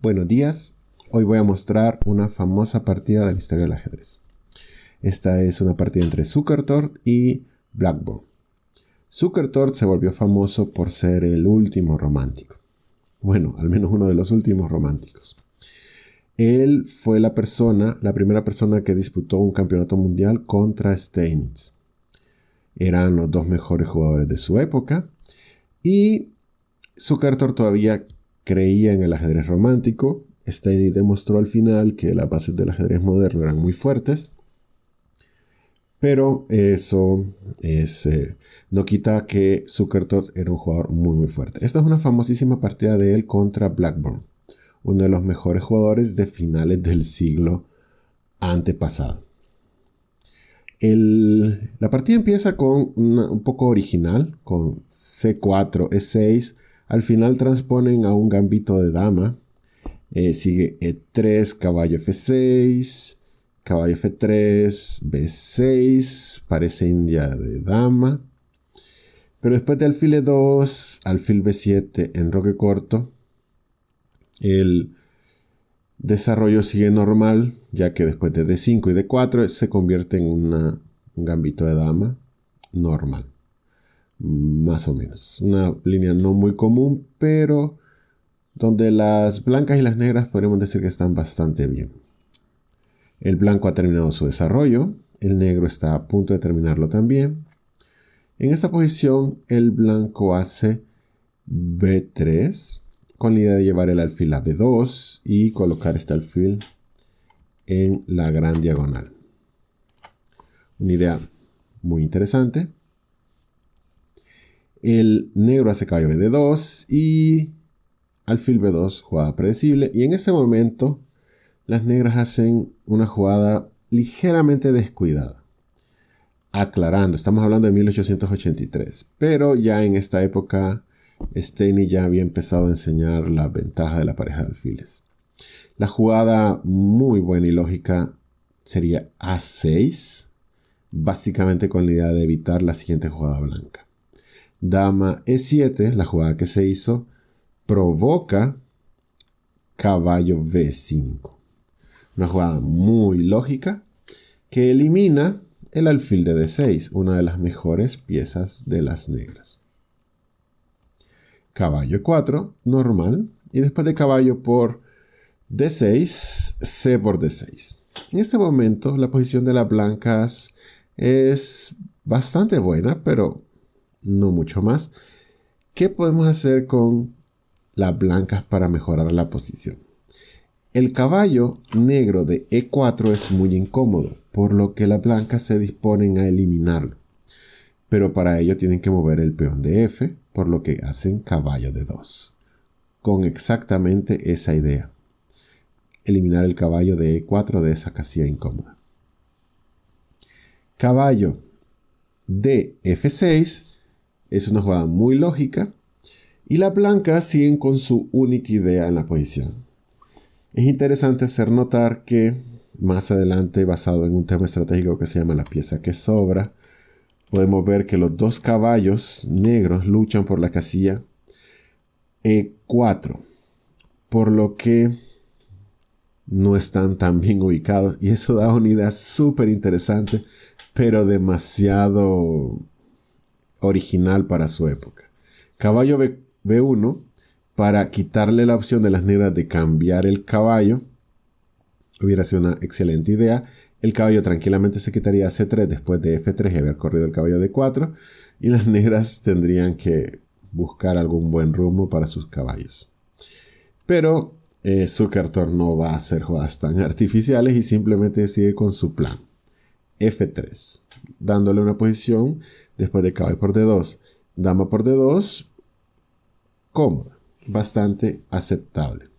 Buenos días, hoy voy a mostrar una famosa partida de la historia del ajedrez. Esta es una partida entre Zukertort y Blackburne. Zukertort se volvió famoso por ser el último romántico. Bueno, al menos uno de los últimos románticos. Él fue la primera persona que disputó un campeonato mundial contra Steinitz. Eran los dos mejores jugadores de su época y Zukertort todavía creía en el ajedrez romántico. Steinitz demostró al final que las bases del ajedrez moderno eran muy fuertes, pero eso no quita que Zukertort era un jugador muy fuerte. Esta es una famosísima partida de él contra Blackburne, uno de los mejores jugadores de finales del siglo antepasado. La partida empieza con un poco original, con C4, E6. Al final transponen a un gambito de dama. Sigue E3, caballo F6, caballo F3, B6, parece India de dama. Pero después de alfil E2, alfil B7, enroque corto, el desarrollo sigue normal, ya que después de D5 y D4 se convierte en un gambito de dama normal. Más o menos. Una línea no muy común, pero donde las blancas y las negras podríamos decir que están bastante bien. El blanco ha terminado su desarrollo, el negro está a punto de terminarlo también. En esta posición el blanco hace B3 con la idea de llevar el alfil a B2 y colocar este alfil en la gran diagonal. Una idea muy interesante. El negro hace caballo B2 y alfil B2, jugada predecible. Y en ese momento las negras hacen una jugada ligeramente descuidada. Aclarando, estamos hablando de 1883, pero ya en esta época Steinitz ya había empezado a enseñar la ventaja de la pareja de alfiles. La jugada muy buena y lógica sería A6, básicamente con la idea de evitar la siguiente jugada blanca. Dama E7, la jugada que se hizo, provoca caballo B5. Una jugada muy lógica que elimina el alfil de D6, una de las mejores piezas de las negras. Caballo E4, normal. Y después de caballo por D6, C por D6. En este momento la posición de las blancas es bastante buena, pero no mucho más. ¿Qué podemos hacer con las blancas para mejorar la posición? El caballo negro de E4 es muy incómodo, por lo que las blancas se disponen a eliminarlo. Pero para ello tienen que mover el peón de F, por lo que hacen caballo de 2. Con exactamente esa idea. Eliminar el caballo de E4 de esa casilla incómoda. Caballo de F6 es una jugada muy lógica y las blancas siguen con su única idea en la posición. Es interesante hacer notar que más adelante, basado en un tema estratégico que se llama la pieza que sobra, podemos ver que los dos caballos negros luchan por la casilla E4, por lo que no están tan bien ubicados y eso da una idea súper interesante, pero demasiado original para su época. Caballo B1 para quitarle la opción de las negras de cambiar el caballo. Hubiera sido una excelente idea. El caballo tranquilamente se quitaría a C3 después de F3 y haber corrido el caballo D4. Y las negras tendrían que buscar algún buen rumbo para sus caballos. Pero Zukertort no va a hacer jugadas tan artificiales y simplemente sigue con su plan. F3, dándole una posición después de caballo por D2, dama por D2, cómoda, bastante aceptable.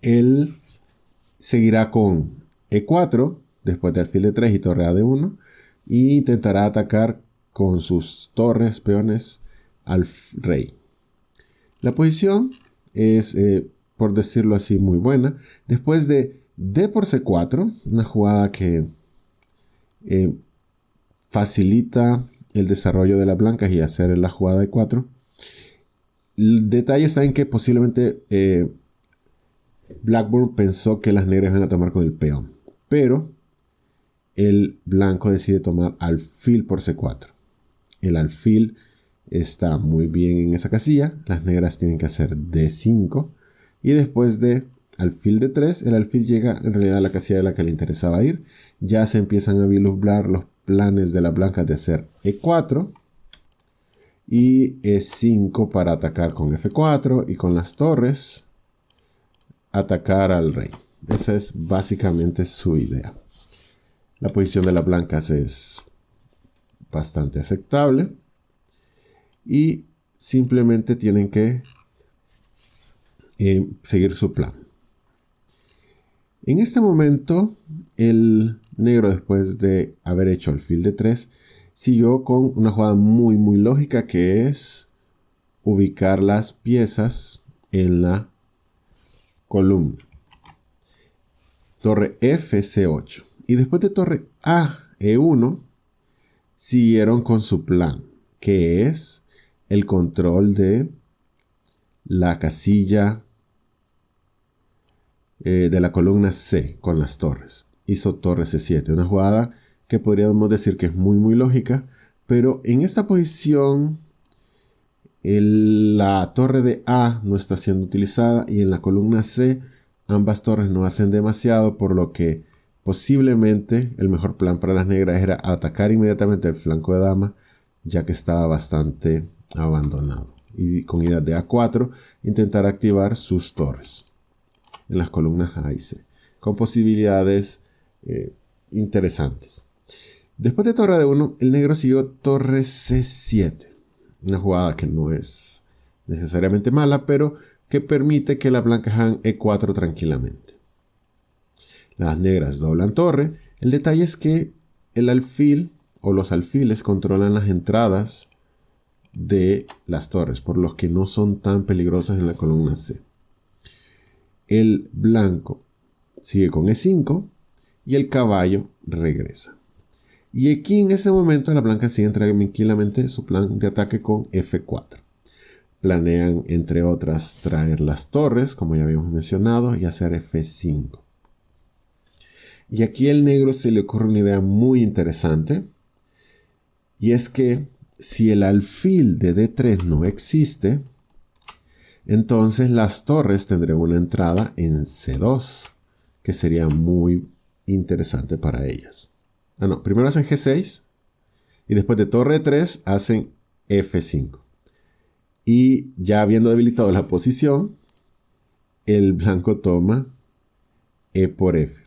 Él seguirá con E4, después de alfil D3 y torre A D1, e intentará atacar con sus torres, peones, al rey. La posición es, por decirlo así, muy buena. Después de D por C4, una jugada que facilita el desarrollo de las blancas y hacer la jugada de 4, El detalle está en que posiblemente Blackburn pensó que las negras iban a tomar con el peón, pero el blanco decide tomar alfil por C4. El alfil está muy bien en esa casilla. Las negras tienen que hacer D5. Y después de alfil D3, el alfil llega en realidad a la casilla a la que le interesaba ir. Ya se empiezan a vislumbrar los planes de las blancas de hacer E4 y E5 para atacar con F4 y con las torres atacar al rey. Esa es básicamente su idea. La posición de las blancas es bastante aceptable y simplemente tienen que seguir su plan. En este momento, el negro, después de haber hecho alfil de 3, siguió con una jugada muy lógica, que es ubicar las piezas en la columna. Torre F, C8. Y después de torre A, E1, siguieron con su plan, que es el control de la casilla de la columna C con las torres. Hizo torre C7, una jugada que podríamos decir que es muy lógica, pero en esta posición la torre de A no está siendo utilizada y en la columna C ambas torres no hacen demasiado, por lo que posiblemente el mejor plan para las negras era atacar inmediatamente el flanco de dama, ya que estaba bastante abandonado, y con idea de A4 intentar activar sus torres en las columnas A y C, con posibilidades interesantes. Después de torre D1, el negro siguió torre C7, una jugada que no es necesariamente mala, pero que permite que las blancas hagan E4 tranquilamente. Las negras doblan torre. El detalle es que el alfil o los alfiles controlan las entradas de las torres, por lo que no son tan peligrosas en la columna C. El blanco sigue con E5 y el caballo regresa. Y aquí en ese momento la blanca sigue tranquilamente su plan de ataque con F4. Planean, entre otras, traer las torres, como ya habíamos mencionado, y hacer F5. Y aquí al negro se le ocurre una idea muy interesante, y es que si el alfil de D3 no existe, entonces las torres tendrán una entrada en C2, que sería muy interesante para ellas. Primero hacen G6 y después de torre 3 hacen F5. Y ya habiendo debilitado la posición, el blanco toma E por F.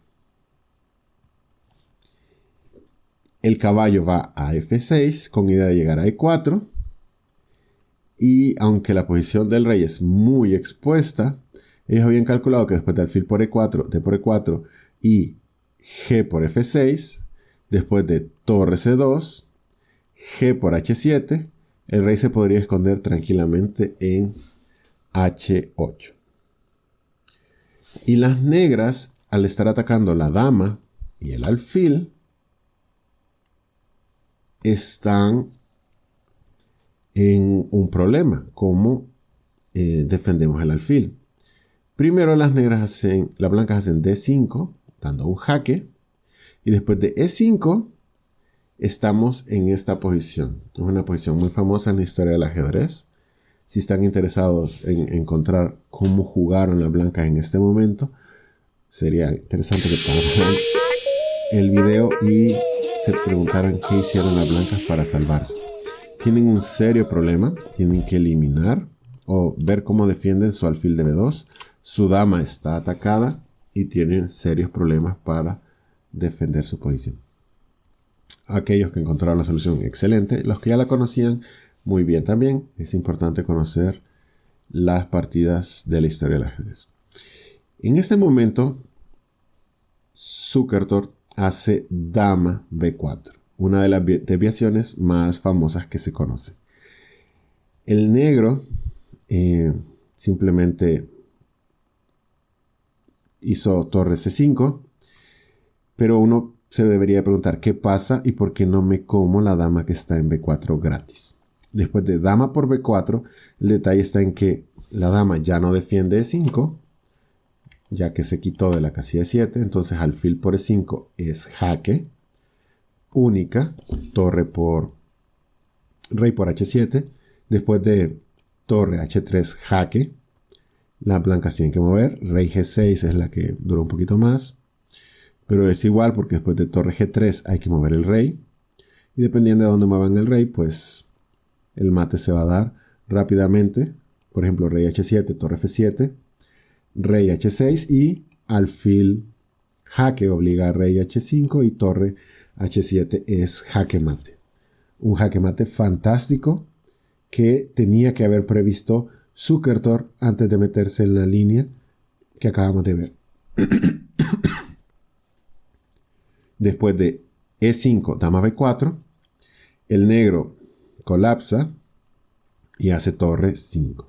El caballo va a F6 con idea de llegar a E4. Y aunque la posición del rey es muy expuesta, ellos habían calculado que después de alfil por E4, D por E4 y G por F6, después de torre C2, G por H7, el rey se podría esconder tranquilamente en H8. Y las negras, al estar atacando la dama y el alfil, están en un problema. ¿Cómo defendemos el alfil? Primero las blancas hacen D5, dando un jaque, y después de E5 estamos en esta posición. Es una posición muy famosa en la historia del ajedrez. Si están interesados en encontrar cómo jugaron las blancas en este momento, sería interesante que pararan el video y se preguntaran qué hicieron las blancas para salvarse. Tienen un serio problema. Tienen que eliminar o ver cómo defienden su alfil de B2. Su dama está atacada y tienen serios problemas para defender su posición. Aquellos que encontraron la solución, excelente. Los que ya la conocían, muy bien también. Es importante conocer las partidas de la historia del ajedrez. En este momento, Zukertort hace dama B4, una de las desviaciones más famosas que se conoce. El negro simplemente hizo torre C5, pero uno se debería preguntar qué pasa y por qué no me como la dama que está en B4 gratis. Después de dama por b4, el detalle está en que la dama ya no defiende e5, ya que se quitó de la casilla e7. Entonces alfil por e5 es jaque única, rey por h7. Después de torre h3 jaque, las blancas tienen que mover. Rey g6 es la que dura un poquito más, pero es igual porque después de torre g3 hay que mover el rey. Y dependiendo de dónde muevan el rey, pues el mate se va a dar rápidamente. Por ejemplo, rey h7, torre f7, rey h6 y alfil jaque obliga a rey h5 y torre h7 es jaque mate. Un jaque mate fantástico que tenía que haber previsto Zukertort antes de meterse en la línea que acabamos de ver. Después de e5, dama b4, el negro colapsa y hace torre 5.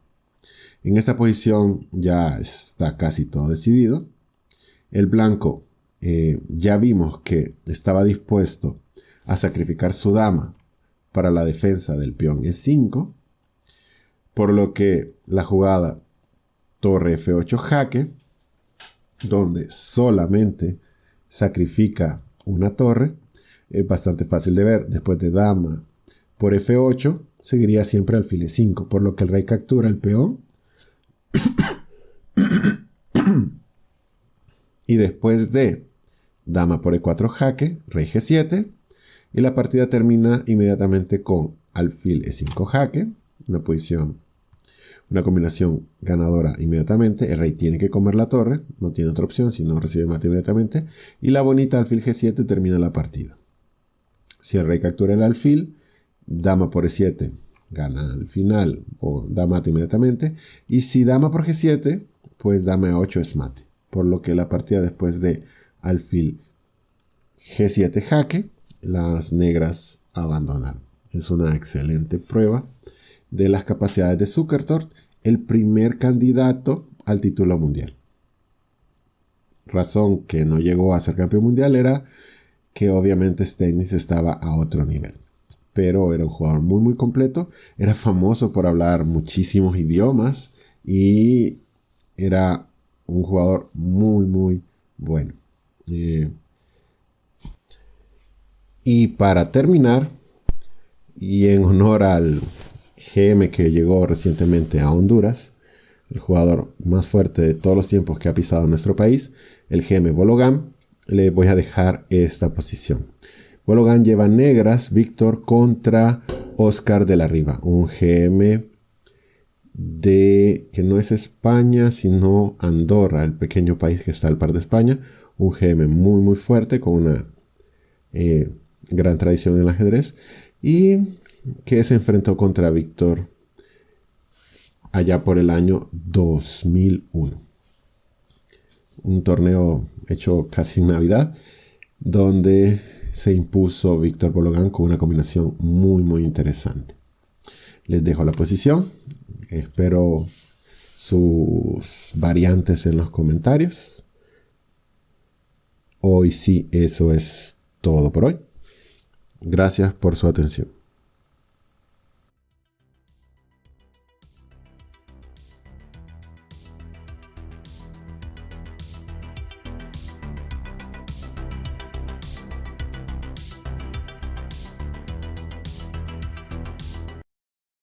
En esta posición ya está casi todo decidido. El blanco ya vimos que estaba dispuesto a sacrificar su dama para la defensa del peón e5, por lo que la jugada torre f8 jaque, donde solamente sacrifica una torre, es bastante fácil de ver. Después de dama por f8, seguiría siempre alfil e5, por lo que el rey captura el peón. Y después de dama por e4 jaque, rey g7, y la partida termina inmediatamente con alfil e5 jaque, una combinación ganadora inmediatamente. El rey tiene que comer la torre, no tiene otra opción, si no recibe mate inmediatamente, y la bonita alfil g7 termina la partida. Si el rey captura el alfil, dama por e7 gana al final o da mate inmediatamente, y si dama por g7, pues dama e8 es mate, por lo que la partida después de alfil g7 jaque, las negras abandonaron. Es una excelente prueba de las capacidades de Zukertort, el primer candidato al título mundial. Razón que no llegó a ser campeón mundial era que obviamente Steinitz estaba a otro nivel, pero era un jugador muy muy completo, era famoso por hablar muchísimos idiomas y era un jugador muy muy bueno. Y para terminar, y en honor al GM que llegó recientemente a Honduras, el jugador más fuerte de todos los tiempos que ha pisado nuestro país, el GM Bologan, le voy a dejar esta posición. Bologan lleva negras, Víctor contra Oscar de la Riva, un GM que no es España, sino Andorra, el pequeño país que está al par de España. Un GM muy muy fuerte, con una gran tradición en el ajedrez, y que se enfrentó contra Víctor allá por el año 2001. Un torneo hecho casi en Navidad, donde se impuso Víctor Bologan con una combinación muy muy interesante. Les dejo la posición, espero sus variantes en los comentarios. Hoy sí, eso es todo por hoy. Gracias por su atención.